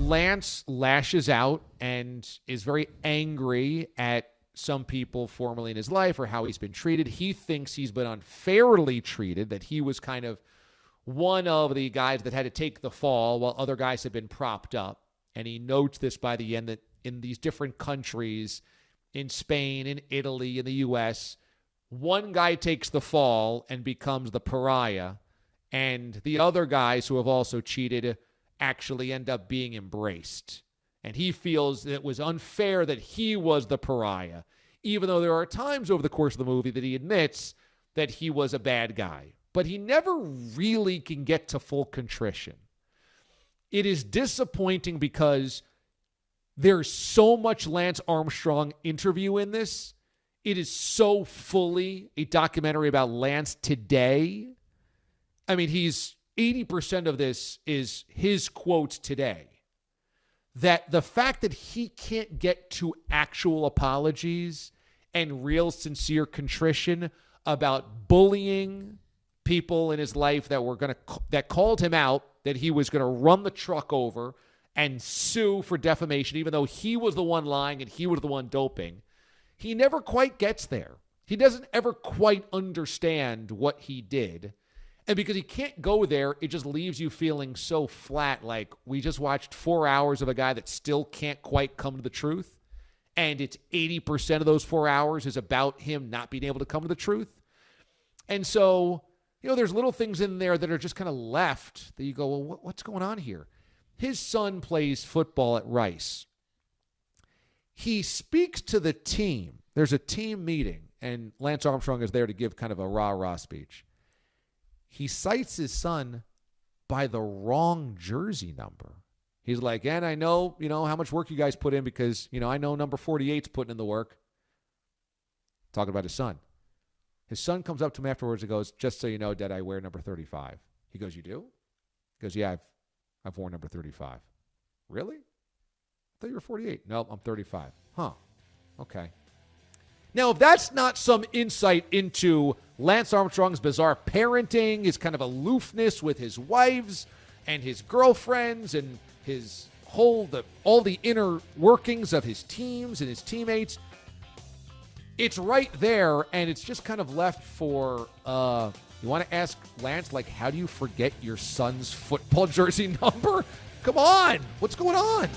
Lance lashes out and is very angry at some people formerly in his life or how he's been treated. He thinks he's been unfairly treated, that he was kind of one of the guys that had to take the fall while other guys had been propped up. And he notes this by the end, that in these different countries, in Spain, in Italy, in the U.S., one guy takes the fall and becomes the pariah, and the other guys who have also cheated actually end up being embraced. And he feels that it was unfair that he was the pariah, even though there are times over the course of the movie that he admits that he was a bad guy. But he never really can get to full contrition. It is disappointing because there's so much Lance Armstrong interview in this. It is so fully a documentary about Lance today. I mean, 80% of this is his quotes today. That the fact that he can't get to actual apologies and real sincere contrition about bullying people in his life that called him out, that he was going to run the truck over and sue for defamation, even though he was the one lying and he was the one doping. He never quite gets there. He doesn't ever quite understand what he did. And because he can't go there, it just leaves you feeling so flat, like we just watched 4 hours of a guy that still can't quite come to the truth. And it's 80% of those 4 hours is about him not being able to come to the truth. And so, there's little things in there that are just kind of left that you go, well, what's going on here? His son plays football at Rice. He speaks to the team. There's a team meeting, and Lance Armstrong is there to give kind of a rah-rah speech. He cites his son by the wrong jersey number. He's like, and I know, how much work you guys put in because, I know number 48's putting in the work. Talking about his son. His son comes up to him afterwards and goes, just so you know, Dad, I wear number 35. He goes, you do? He goes, yeah, I've worn number 35. Really? I thought you were 48. No, I'm 35. Huh. Okay. Now, if that's not some insight into Lance Armstrong's bizarre parenting, his kind of aloofness with his wives and his girlfriends and his all the inner workings of his teams and his teammates, it's right there, and it's just kind of left for, you want to ask Lance, how do you forget your son's football jersey number? Come on. What's going on?